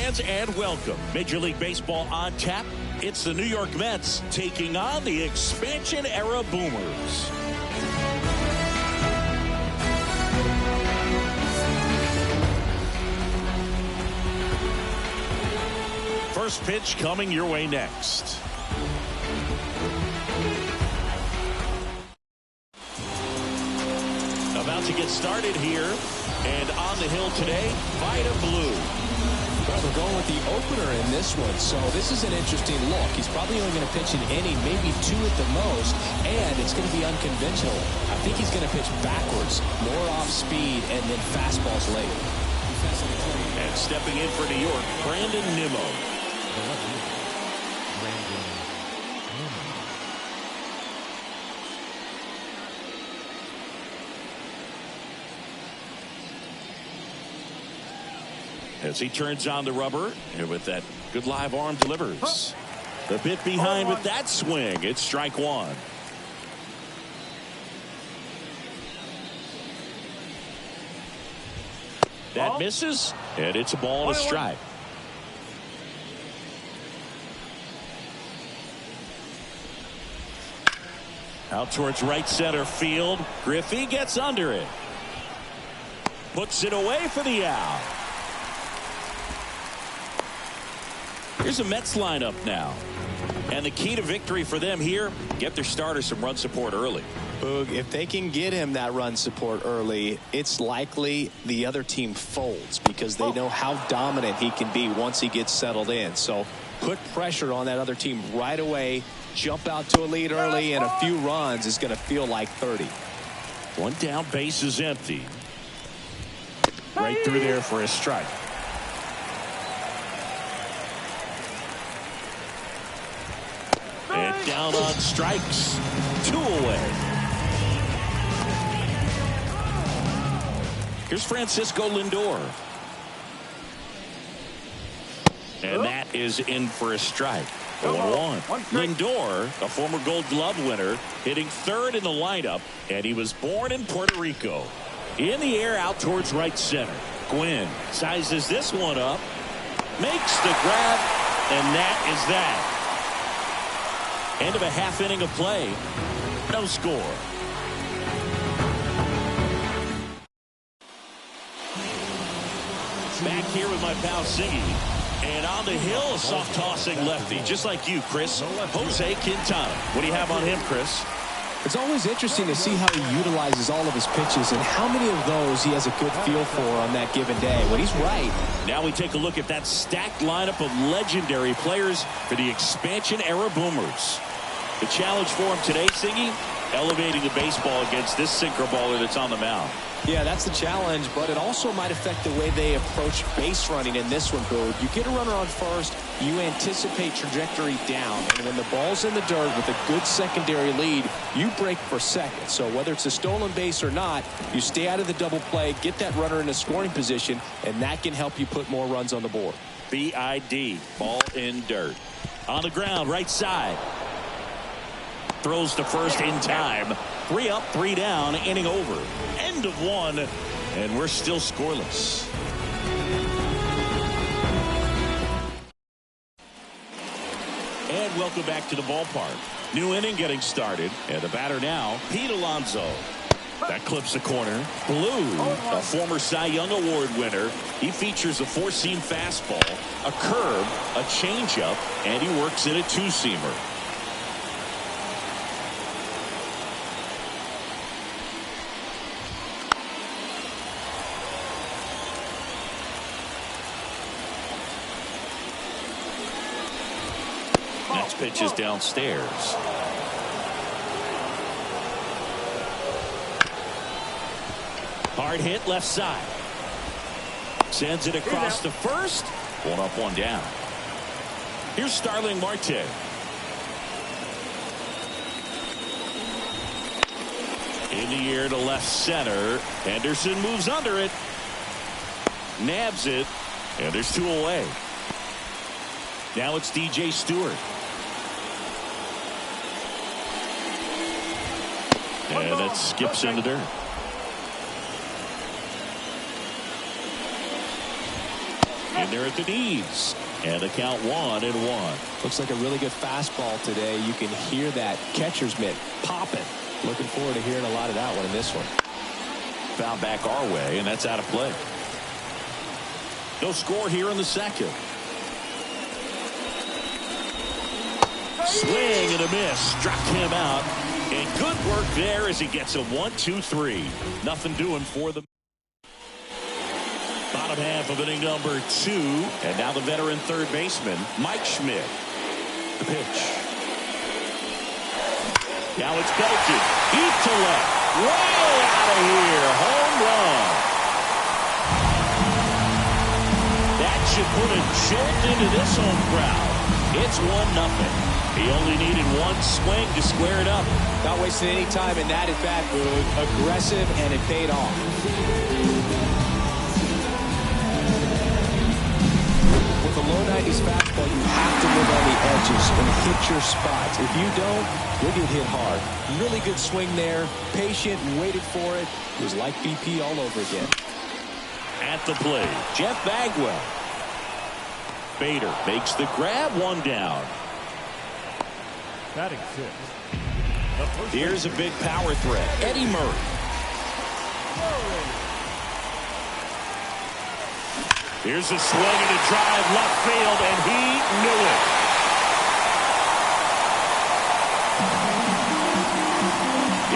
fans, and welcome. Major League Baseball on tap. It's the New York Mets taking on the expansion era Boomers. First pitch coming your way next. About to get started here, and on the hill today, Vida Blue. Well, we're going with the opener in this one, so this is an interesting look. He's probably only going to pitch an inning, maybe two at the most, and it's going to be unconventional. I think he's going to pitch backwards, more off speed, and then fastballs late. And stepping in for New York, Brandon Nimmo. As he turns on the rubber, and with that good live arm delivers. The bit behind with that swing. It's strike one. That misses, and it's a ball and a strike. Out towards right center field. Griffey gets under it. Puts it away for the out. Here's a Mets lineup now. And the key to victory for them here, get their starter some run support early. Boog, if they can get him that run support early, it's likely the other team folds because they know how dominant he can be once he gets settled in. So put pressure on that other team right away. Jump out to a lead early, and a few runs is going to feel like 30. One down, base is empty. Right through there for a strike. And down on strikes. 2 away. Here's Francisco Lindor. And that is in for a strike. 0-1. Lindor, a former Gold Glove winner, hitting third in the lineup, and he was born in Puerto Rico. In the air out towards right center. Gwynn sizes this one up, makes the grab, and that is that. End of a half inning of play. No score. Back here with my pal Siggy. And on the hill, a soft tossing lefty. Just like you, Chris. Jose Quintana. What do you have on him, Chris? It's always interesting to see how he utilizes all of his pitches and how many of those he has a good feel for on that given day. But he's right. Now we take a look at that stacked lineup of legendary players for the expansion era Boomers. The challenge for him today, Siggy, elevating the baseball against this sinker baller that's on the mound. Yeah, that's the challenge, but it also might affect the way they approach base running in this one, Boo. You get a runner on first, you anticipate trajectory down, and when the ball's in the dirt with a good secondary lead, you break for second. So whether it's a stolen base or not, you stay out of the double play, get that runner in a scoring position, and that can help you put more runs on the board. BID, ball in dirt. On the ground, right side. Throws to first in time. 3 up, 3 down, inning over. End of 1, and we're still scoreless. And welcome back to the ballpark. New inning getting started, and the batter now, Pete Alonso. That clips the corner. Blue, a former Cy Young Award winner. He features a 4-seam fastball, a curve, a changeup, and he works in a 2-seamer. Pitches downstairs. Hard hit left side. Sends it across to first. 1 up, 1 down. Here's Starling Marte. In the air to left center. Henderson moves under it. Nabs it. And there's 2 away. Now it's DJ Stewart. And it skips in the dirt. in there at the knees. And the count 1-1. Looks like a really good fastball today. You can hear that catcher's mitt popping. Looking forward to hearing a lot of that one in this one. Foul back our way, and that's out of play. No score here in the second. Swing and a miss. Struck him out. And good work there as he gets a 1-2-3. Nothing doing for them. Bottom half of inning number 2. And now the veteran third baseman, Mike Schmidt. The pitch. Now it's belted. Deep to left. Way out of here. Home run. That should put a jolt into this home crowd. It's 1-0. He only needed one swing to square it up. Not wasting any time in that at-bat, Boog. Aggressive, and it paid off. With a low 90s fastball, you have to live on the edges and hit your spots. If you don't, you'll get hit hard. Really good swing there. Patient, waited for it. It was like BP all over again. At the plate, Jeff Bagwell. Bader makes the grab, one down. Batting 6. Here's a big power threat, Eddie Murray. Here's a swing and a drive left field, and he knew it.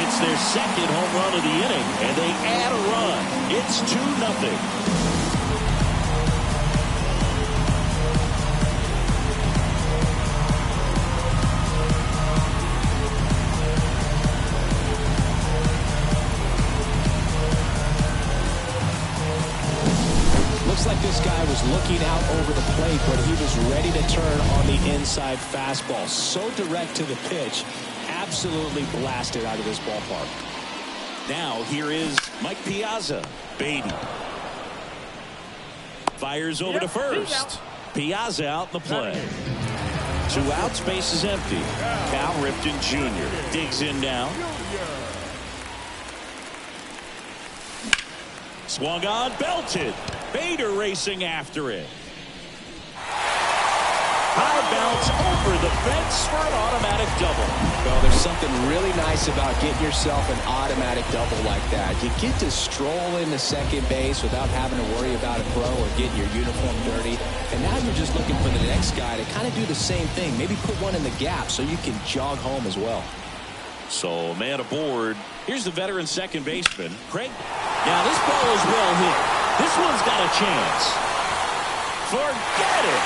It's their second home run of the inning, and they add a run. It's 2-0. Looks like this guy was looking out over the plate, but he was ready to turn on the inside fastball. So direct to the pitch. Absolutely blasted out of this ballpark. Now here is Mike Piazza. Beatty fires over to first. Piazza out in the play. 2 outs, base is empty. Cal Ripken Jr. digs in now. Swung on, belted. Bader racing after it. High bounce over the fence for an automatic double. Well, there's something really nice about getting yourself an automatic double like that. You get to stroll into second base without having to worry about a throw or getting your uniform dirty. And now you're just looking for the next guy to kind of do the same thing. Maybe put one in the gap so you can jog home as well. So, man aboard. Here's the veteran second baseman, Craig. Now, this ball is well hit. This one's got a chance. Forget it.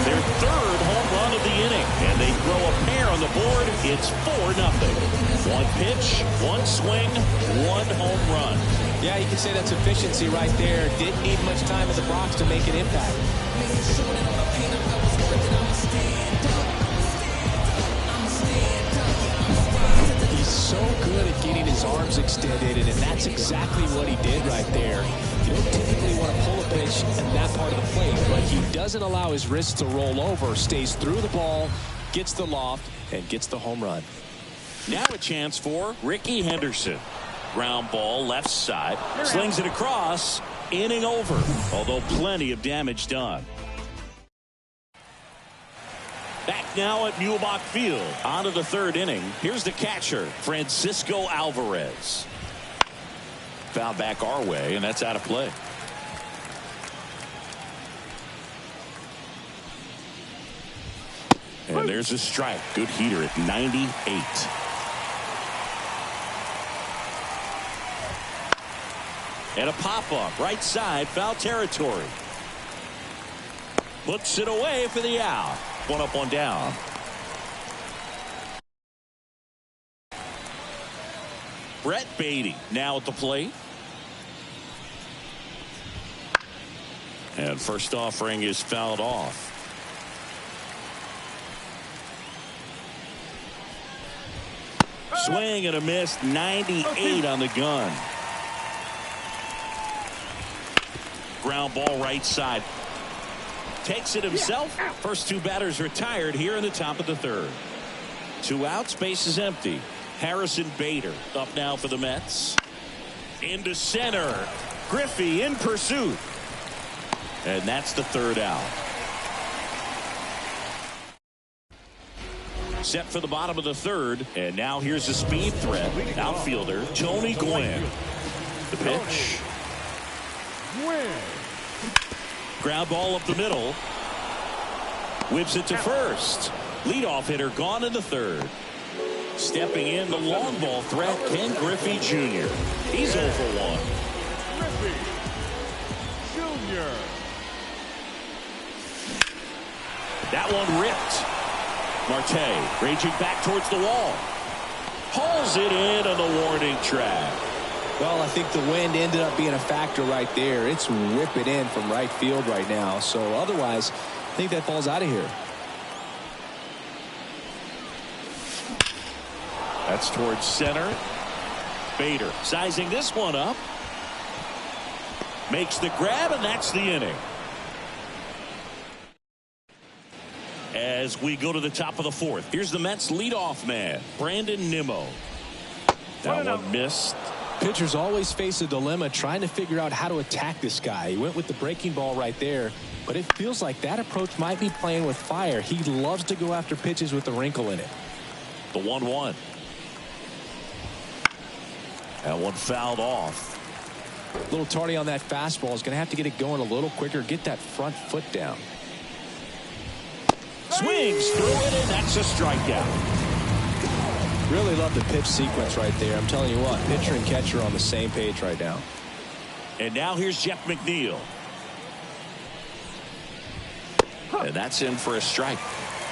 Their third home run of the inning, and they throw a pair on the board. It's 4-0. One pitch, one swing, one home run. Yeah, you can say that's efficiency right there. Didn't need much time in the box to make an impact. He's so good at getting his arms extended, and that's exactly what he did right there. You don't typically want to pull a pitch in that part of the plate, but he doesn't allow his wrists to roll over, stays through the ball, gets the loft, and gets the home run. Now a chance for Ricky Henderson. Ground ball left side, slings it across, inning over, although plenty of damage done. Back now at Muehlebach Field. On to the third inning. Here's the catcher, Francisco Alvarez. Foul back our way, and that's out of play. And there's a strike. Good heater at 98. And a pop-up right side, foul territory. Puts it away for the out. One up, one down. Brett Beatty now at the plate. And first offering is fouled off. Swing and a miss, 98 on the gun. Ground ball right side. Takes it himself. First two batters retired here in the top of the third. 2 outs, base is empty. Harrison Bader up now for the Mets. into center. Griffey in pursuit. And that's the third out. Set for the bottom of the third. And now here's the speed threat. Outfielder Tony Gwynn. The pitch. Ground ball up the middle. Whips it to first. Leadoff hitter gone in the third. Stepping in the long ball threat, Ken Griffey Jr. He's 0 for 1. Griffey Jr. That one ripped. Marte raging back towards the wall. Hauls it in on the warning track. Well, I think the wind ended up being a factor right there. It's whipping in from right field right now. So otherwise, I think that ball's out of here. That's towards center. Bader sizing this one up. Makes the grab, and that's the inning. As we go to the top of the fourth, here's the Mets leadoff man, Brandon Nimmo. That one missed. Pitchers always face a dilemma trying to figure out how to attack this guy. He went with the breaking ball right there, but it feels like that approach might be playing with fire. He loves to go after pitches with a wrinkle in it. The 1-1. That one fouled off. A little tardy on that fastball. Is going to have to get it going a little quicker. Get that front foot down. Swings through it, and that's a strikeout. Really love the pitch sequence right there. I'm telling you what, pitcher and catcher are on the same page right now. And now here's Jeff McNeil. And that's in for a strike.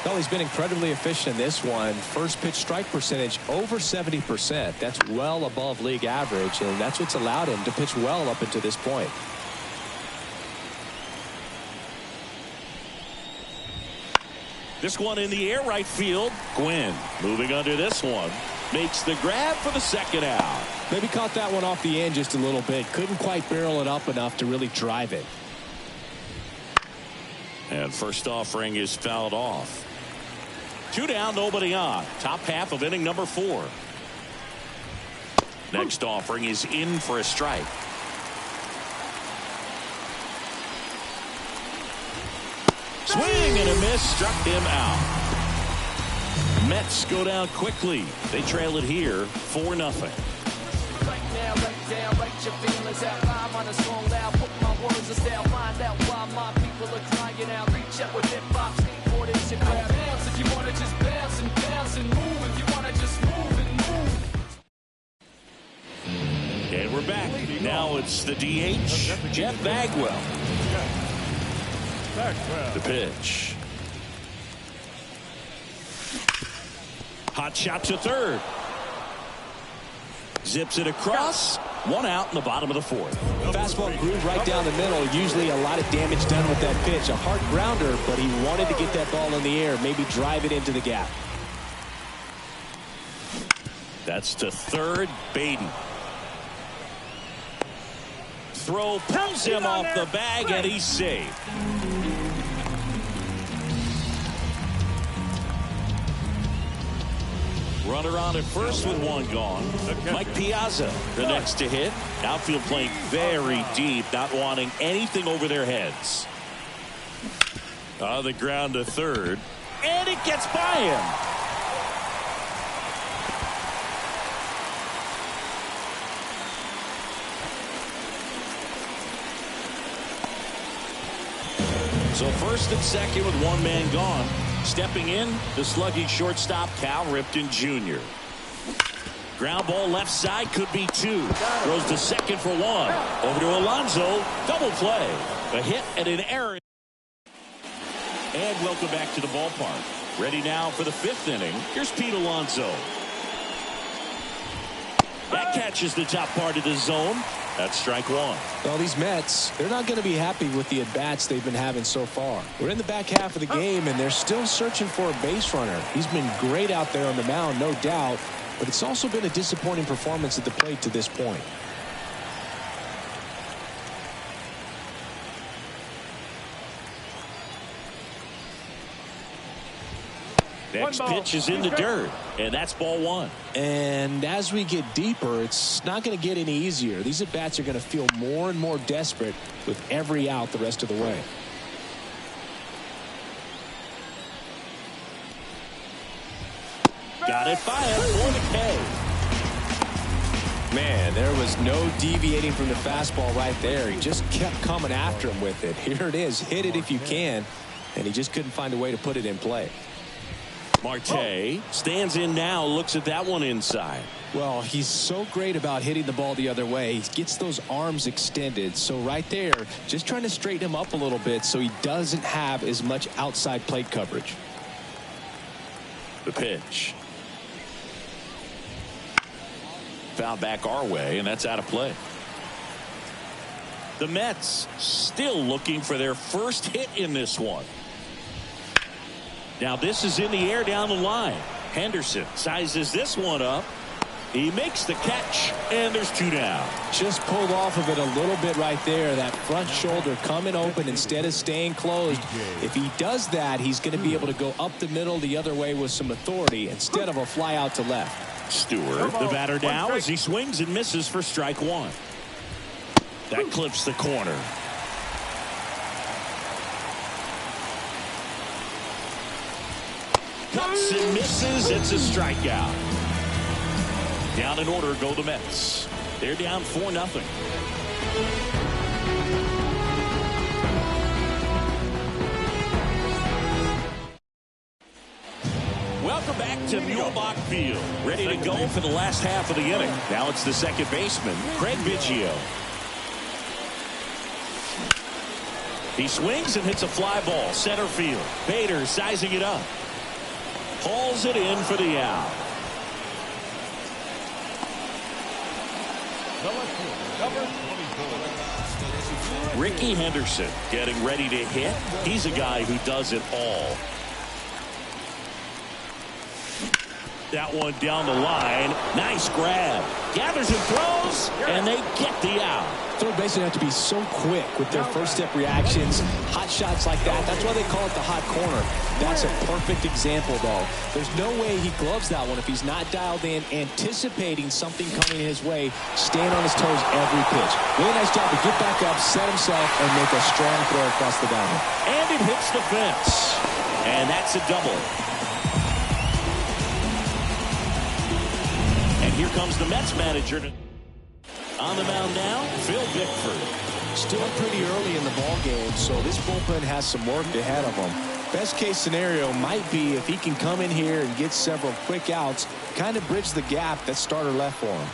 Well, he's been incredibly efficient in this one. First pitch strike percentage over 70%. That's well above league average, and that's what's allowed him to pitch well up until this point. This one in the air right field. Gwynn moving under this one. Makes the grab for the second out. Maybe caught that one off the end just a little bit. Couldn't quite barrel it up enough to really drive it. And first offering is fouled off. 2 down, nobody on. Top half of inning number 4. Next offering is in for a strike. Swing and a miss, struck him out. Mets go down quickly. They trail it here 4-0. Right now, right down, write your feelings out. I'm on a song loud, put my words in style. Find out why my people are crying out. Reach out with hip-hop, skateboarders, and grab bounce. If you want to just bounce and move. If you want to just move and move. And we're back. Now it's the DH, Jeff Bagwell. The pitch. Hot shot to third. Zips it across. 1 out in the bottom of the 4th. Fastball groove right down the middle. Usually a lot of damage done with that pitch. A hard grounder, but he wanted to get that ball in the air. Maybe drive it into the gap. That's to third. Baden. Throw pulls him off the bag, and he's safe. Runner on at first with 1 gone. Mike Piazza, the next to hit. Outfield playing very deep, not wanting anything over their heads. On the ground to third. And it gets by him. So first and second with 1 man gone. Stepping in, the slugging shortstop, Cal Ripken Jr. Ground ball left side, could be 2. Throws to second for 1. Over to Alonso, double play. A hit and an error. And welcome back to the ballpark. Ready now for the 5th inning. Here's Pete Alonso. That catches the top part of the zone. That's strike 1. Well, these Mets, they're not going to be happy with the at-bats they've been having so far. We're in the back half of the game, and they're still searching for a base runner. He's been great out there on the mound, no doubt, but it's also been a disappointing performance at the plate to this point. Next pitch is in the dirt. And that's ball one. And as we get deeper, it's not going to get any easier. These at-bats are going to feel more and more desperate with every out the rest of the way. Got it fired for the K. Man, there was no deviating from the fastball right there. He just kept coming after him with it. Here it is. Hit it if you can. And he just couldn't find a way to put it in play. Marte stands in now, looks at that one inside. Well, he's so great about hitting the ball the other way. He gets those arms extended. So right there, just trying to straighten him up a little bit so he doesn't have as much outside plate coverage. The pitch. Foul back our way, and that's out of play. The Mets still looking for their first hit in this one. Now this is in the air down the line. Henderson sizes this one up. He makes the catch, and there's two down. Just pulled off of it a little bit right there. That front shoulder coming open instead of staying closed. If he does that, he's going to be able to go up the middle the other way with some authority instead of a fly out to left. Stewart, the batter now, as he swings and misses for strike one. That clips the corner. Cuts and misses. It's a strikeout. Down in order go the Mets. They're down 4-0. Welcome back to Muehlebach Field. Ready to go for the last half of the inning. Now it's the second baseman, Craig Biggio. He swings and hits a fly ball, center field. Bader sizing it up. Hauls it in for the out. Ricky Henderson getting ready to hit. He's a guy who does it all. That one down the line. Nice grab. Gathers and throws, and they get the out. Third basemen have to be so quick with their first step reactions. Hot shots like that. That's why they call it the hot corner. That's a perfect example, though. There's no way he gloves that one if he's not dialed in, anticipating something coming his way, staying on his toes every pitch. Really nice job to get back up, set himself, and make a strong throw across the diamond. And it hits the fence. And that's a double. Here comes the Mets manager. On the mound now, Phil Bickford. Still pretty early in the ball game, so this bullpen has some work ahead of him. Best case scenario might be if he can come in here and get several quick outs, kind of bridge the gap that starter left for him.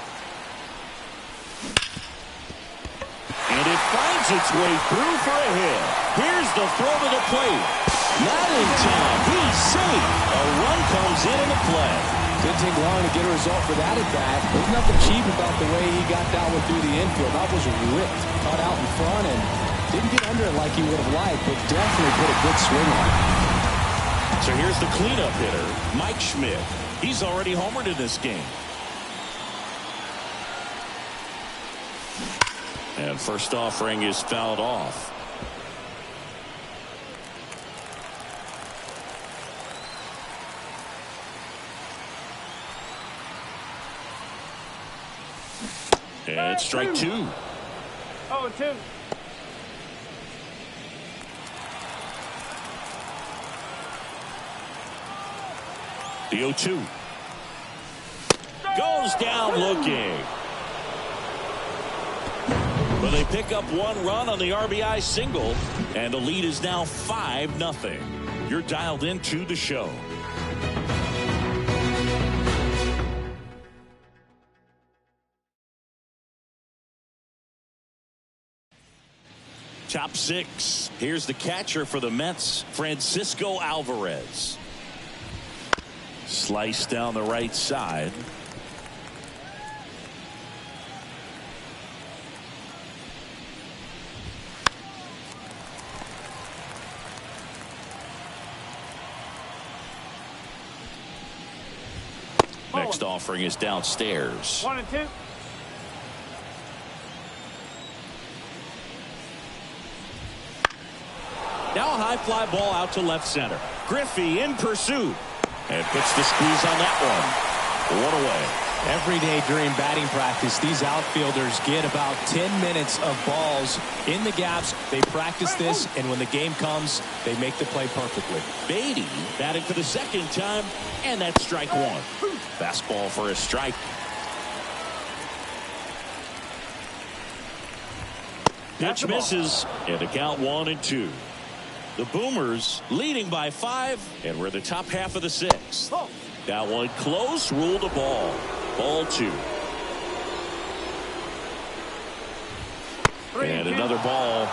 And it finds its way through for a hit. Here's the throw to the plate. Not in time. He's safe. A run comes in the play. Didn't take long to get a result for that at bat. There's nothing cheap about the way he got that one through the infield. That was ripped, caught out in front, and didn't get under it like he would have liked, but definitely put a good swing on it. So here's the cleanup hitter, Mike Schmidt. He's already homered in this game. And first offering is fouled off. And strike two. 0-2. The 0-2. Goes down looking. Well, they pick up one run on the RBI single, and the lead is now 5-0. You're dialed into the show. Top six. Here's the catcher for the Mets, Francisco Alvarez. Slice down the right side. Next offering is downstairs. 1-2. Now a high fly ball out to left center. Griffey in pursuit. And puts the squeeze on that one. One away. Every day during batting practice, these outfielders get about 10 minutes of balls in the gaps. They practice this, and when the game comes, they make the play perfectly. Beatty batting for the second time, and that's strike one. Fastball for a strike. Pitch misses, and the count 1-2. The Boomers leading by 5, and we're in the top half of the 6th. That one close, ruled a ball. Ball 2. And another ball.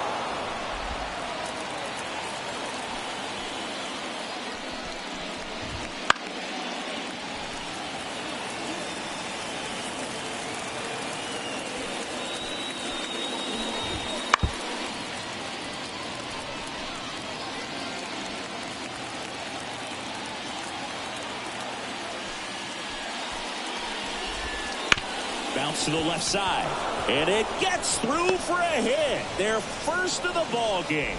Bounce to the left side, and it gets through for a hit. Their first of the ball game.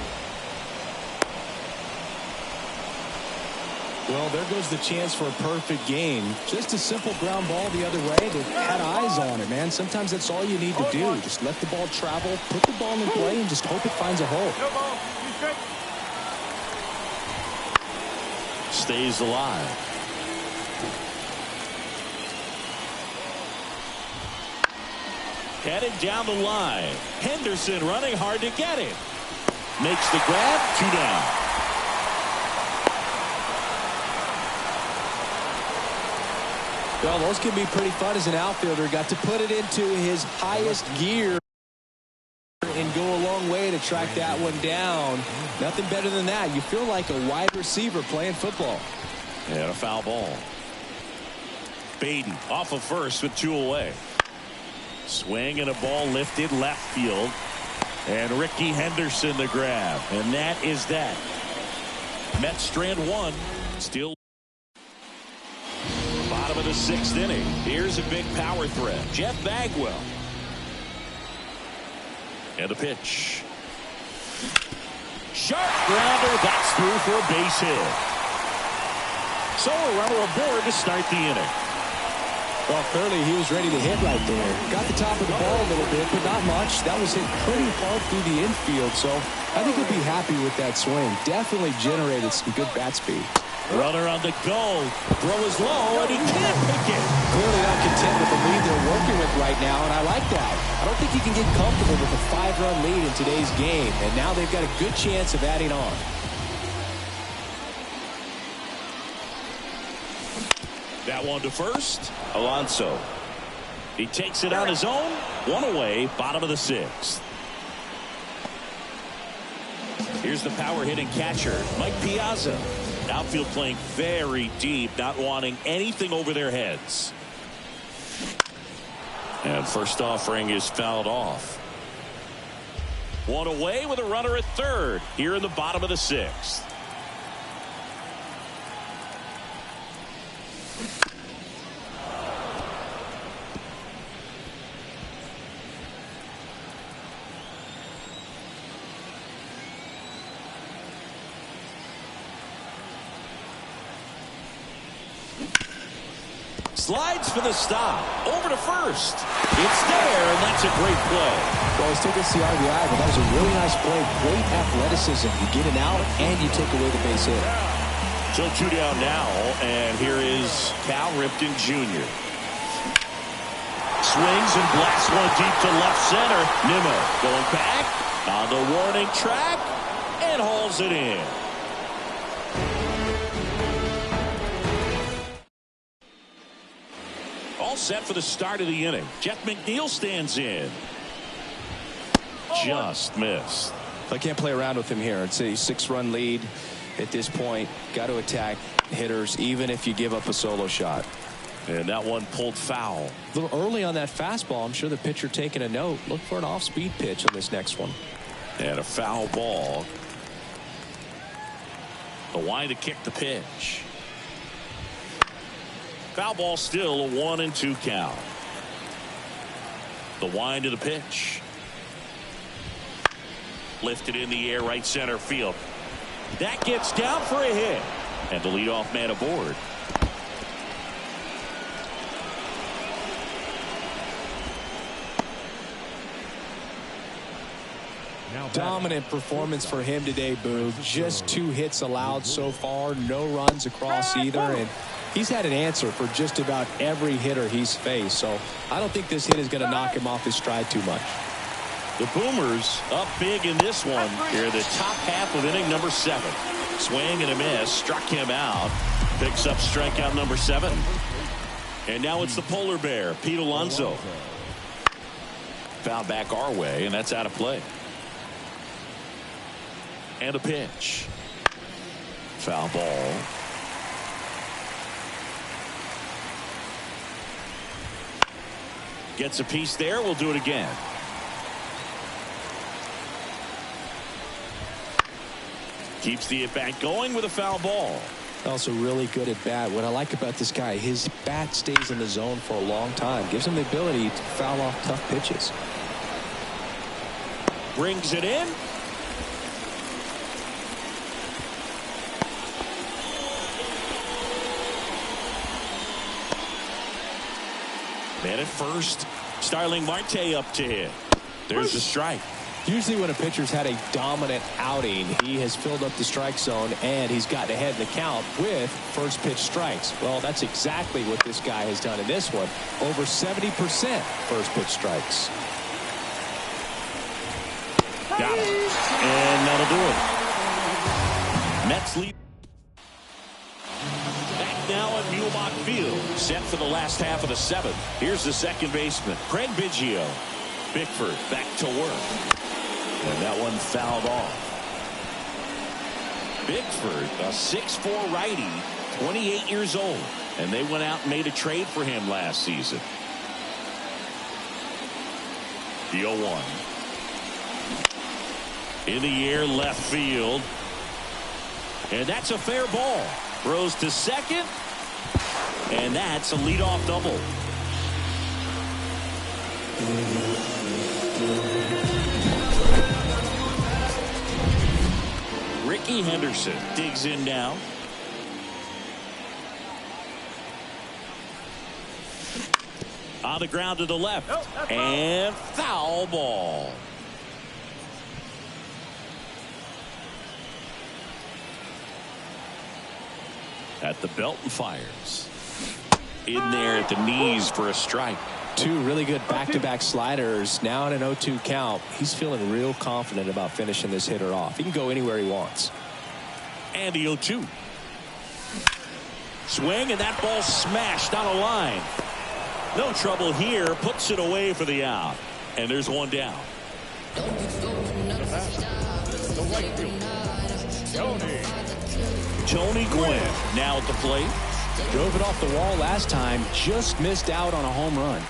Well, there goes the chance for a perfect game. Just a simple ground ball the other way. They had eyes on it, man. Sometimes that's all you need to do. Just let the ball travel, put the ball in play, and just hope it finds a hole. Stays alive. Heading down the line. Henderson running hard to get it. Makes the grab. 2 down. Well, those can be pretty fun as an outfielder. Got to put it into his highest gear and go a long way to track that one down. Nothing better than that. You feel like a wide receiver playing football. And a foul ball. Beatty off of first with 2 away. Swing and a ball lifted left field. And Ricky Henderson the grab. And that is that. Mets strand 1. Still bottom of the 6th inning. Here's a big power threat. Jeff Bagwell. And a pitch. Sharp grounder. That's through for a base hit. So a runner aboard to start the inning. Well, clearly he was ready to hit right there. Got the top of the ball a little bit, but not much. That was hit pretty hard through the infield, so I think he'll be happy with that swing. Definitely generated some good bat speed. Runner on the go. Throw is low, and he can't pick it. Clearly not content with the lead they're working with right now, and I like that. I don't think he can get comfortable with a 5-run lead in today's game, and now they've got a good chance of adding on. That one to first. Alonso. He takes it on his own. 1 away. Bottom of the 6th. Here's the power hitting catcher, Mike Piazza. Outfield playing very deep, not wanting anything over their heads. And first offering is fouled off. 1 away with a runner at third here in the bottom of the 6th. Slides for the stop. Over to first. It's there, and that's a great play. Well, he still gets the RBI, but that was a really nice play. Great athleticism. You get it out, and you take away the base hit. So 2 down now, and here is Cal Ripken Jr. Swings and blasts one deep to left center. Nimmo going back on the warning track and hauls it in. All set for the start of the inning. Jeff McNeil stands in. Just missed. I can't play around with him here. It's a 6-run lead at this point. Got to attack hitters even if you give up a solo shot. And that one pulled foul. A little early on that fastball. I'm sure the pitcher taking a note. Look for an off-speed pitch on this next one. And a foul ball. The line to kick the pitch. Foul ball, still a 1-2 count. The wind to the pitch. Lifted in the air, right center field. That gets down for a hit. And the leadoff man aboard. Dominant performance for him today, Boog. Just 2 hits allowed so far, no runs across either, and he's had an answer for just about every hitter he's faced. So I don't think this hit is going to knock him off his stride too much. The Boomers up big in this one here, the top half of inning number 7. Swing and a miss, struck him out, picks up strikeout number 7. And now it's the polar bear, Pete Alonso. Foul back our way, and that's out of play. And a pitch. Foul ball. Gets a piece there. We'll do it again. Keeps the at-bat going with a foul ball. Also really good at bat. What I like about this guy, his bat stays in the zone for a long time. Gives him the ability to foul off tough pitches. Brings it in. Man at first. Starling Marte up to hit. There's the strike. Usually when a pitcher's had a dominant outing, he has filled up the strike zone and he's gotten ahead in the count with first pitch strikes. Well, that's exactly what this guy has done in this one. Over 70% first pitch strikes. Got it. And that'll do it. Mets lead. Back now at Muhlbach Field. Set for the last half of the 7th. Here's the second baseman, Craig Biggio. Bickford back to work. And that one fouled off. Bickford, a 6'4" righty, 28 years old. And they went out and made a trade for him last season. The 0-1. In the air, left field. And that's a fair ball. Throws to second. And that's a leadoff double. Ricky Henderson digs in now. On the ground to the left. And foul ball. At the belt and fires. In there at the knees for a strike. 2 really good back-to-back sliders. Now in an 0-2 count. He's feeling real confident about finishing this hitter off. He can go anywhere he wants. And the 0-2. Swing, and that ball smashed on a line. No trouble here. Puts it away for the out. And there's one down. Tony Gwynn now at the plate. Drove it off the wall last time. Just missed out on a home run.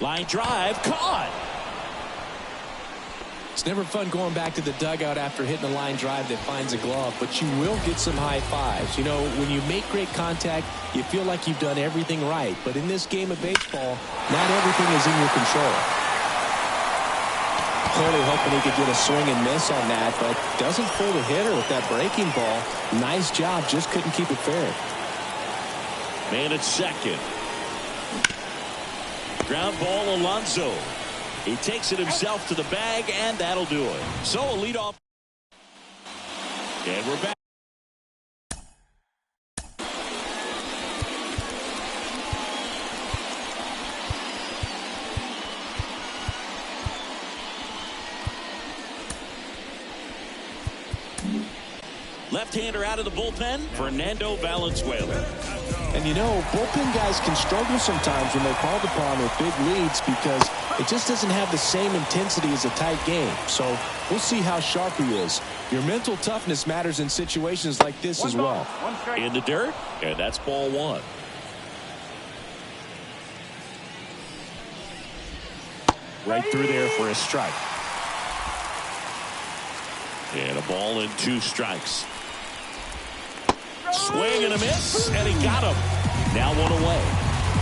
Line drive caught. It's never fun going back to the dugout after hitting a line drive that finds a glove, but you will get some high fives. You know, when you make great contact, you feel like you've done everything right. But in this game of baseball, not everything is in your control. Clearly hoping he could get a swing and miss on that, but doesn't fool the hitter with that breaking ball. Nice job, just couldn't keep it fair. Man at second. Ground ball, Alonso. He takes it himself to the bag, and that'll do it. So a leadoff. And we're back. Left-hander out of the bullpen, Fernando Valenzuela. And you know, bullpen guys can struggle sometimes when they're called upon with big leads because it just doesn't have the same intensity as a tight game. So we'll see how sharp he is. Your mental toughness matters in situations like this as well. In the dirt, and that's ball 1. Right through there for a strike. And a ball and 2 strikes. Swing and a miss, and he got him. Now 1 away.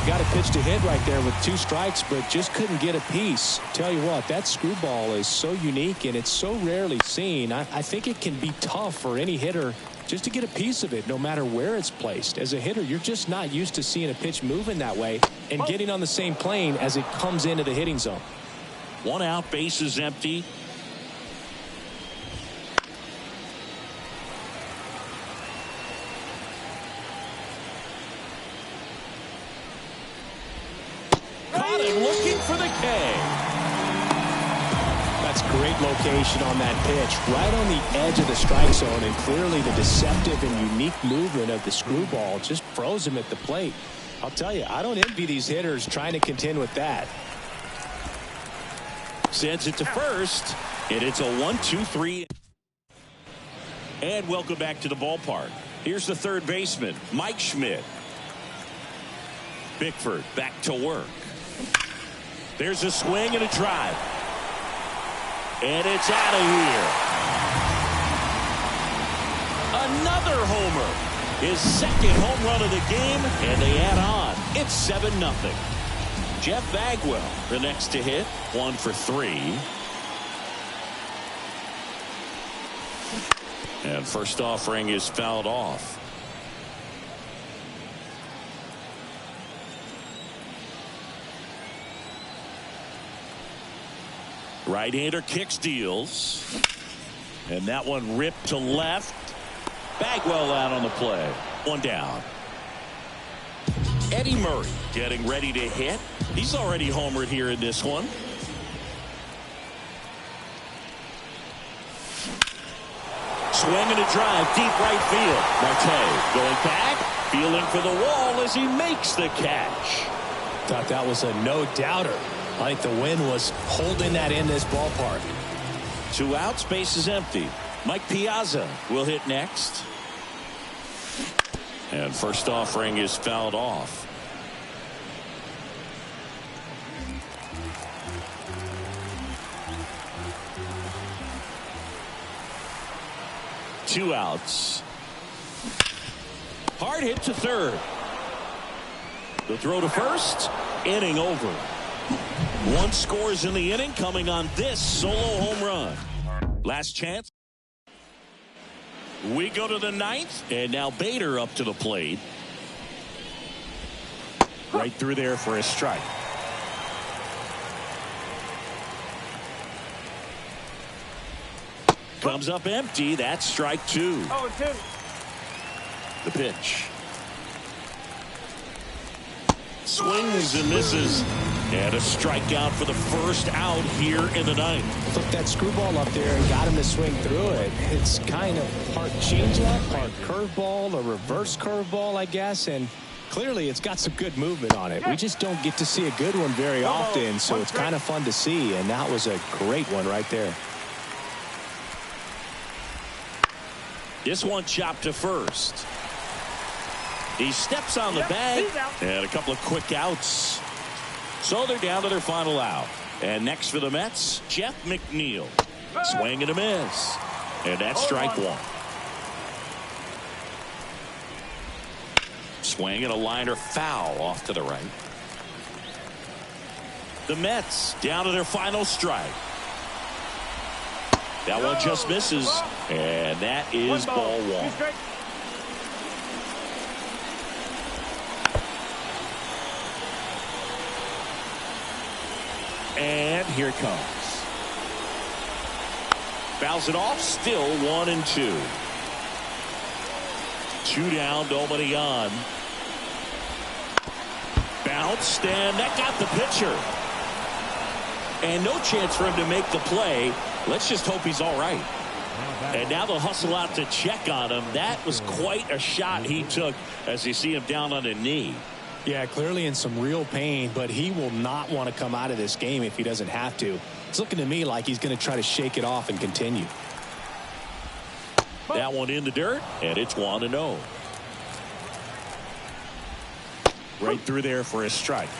Got a pitch to hit right there with 2 strikes, but just couldn't get a piece. Tell you what, that screwball is so unique and it's so rarely seen. I think it can be tough for any hitter just to get a piece of it, no matter where it's placed. As a hitter, you're just not used to seeing a pitch moving that way and getting on the same plane as it comes into the hitting zone. 1 out, bases empty. Caught him looking for the K. That's great location on that pitch, right on the edge of the strike zone, and clearly the deceptive and unique movement of the screwball just froze him at the plate. I'll tell you, I don't envy these hitters trying to contend with that. Sends it to first, and it's a 1-2-3. And welcome back to the ballpark. Here's the third baseman, Mike Schmidt. Bickford back to work. There's a swing and a drive. And it's out of here. Another homer. His second home run of the game, and they add on. It's 7-0. Jeff Bagwell, the next to hit, 1 for 3. And first offering is fouled off. Right-hander kicks, deals. And that one ripped to left. Bagwell out on the play. 1 down. Eddie Murray getting ready to hit. He's already homered here in this one. Swing and a drive, deep right field. Marte going back, feeling for the wall as he makes the catch. Thought that was a no-doubter. I think the wind was holding that in this ballpark. 2 outs, base is empty. Mike Piazza will hit next. And first offering is fouled off. Two outs. Hard hit to third. The throw to first. Inning over. 1 scores in the inning, coming on this solo home run. Last chance. We go to the 9th, and now Bader up to the plate. Right through there for a strike. Comes up empty. That's strike 2. 0-2. The pitch. Swings and misses. And a strikeout for the first out here in the 9th. Took that screwball up there and got him to swing through it. It's kind of part changeup, part curveball, a reverse curveball, I guess. And clearly it's got some good movement on it. We just don't get to see a good one very often, so it's kind of fun to see. And that was a great one right there. This one chopped to first. He steps on the bag, and a couple of quick outs. So they're down to their final out. And next for the Mets, Jeff McNeil. Swing and a miss. And that's strike 1. Swing and a liner foul off to the right. The Mets down to their final strike. That one just misses. And that is ball 1. And here it comes. Fouls it off. Still 1-2. 2 down. Nobody on. Bounced, and that got the pitcher. And no chance for him to make the play. Let's just hope he's all right. And now they'll hustle out to check on him. That was quite a shot he took as you see him down on a knee. Yeah, clearly in some real pain, but he will not want to come out of this game if he doesn't have to. It's looking to me like he's going to try to shake it off and continue. That one in the dirt, and it's 1-0. Right through there for a strike.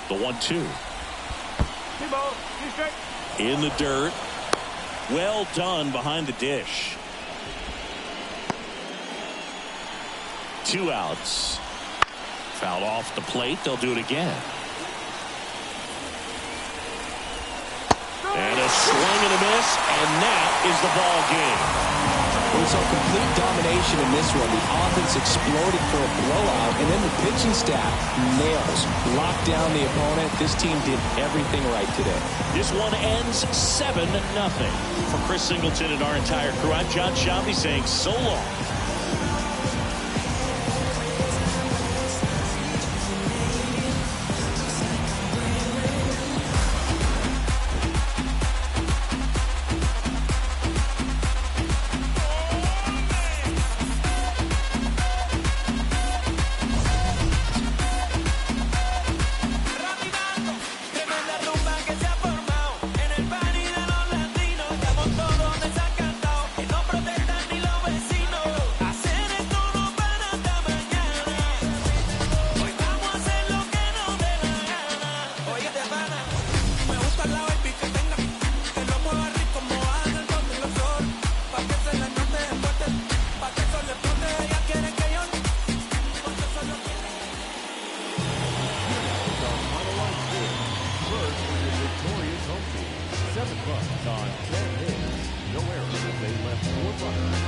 The 1-2. Two balls, 2 strikes. In the dirt. Well done behind the dish. 2 outs. Foul off the plate. They'll do it again. And a swing and a miss, and that is the ball game. We saw complete domination in this one. The offense exploded for a blowout, and then the pitching staff nails, locked down the opponent. This team did everything right today. This one ends 7-0. For Chris Singleton and our entire crew, I'm John Shelby saying so long. On 10 hits, no errors. They left 4 runners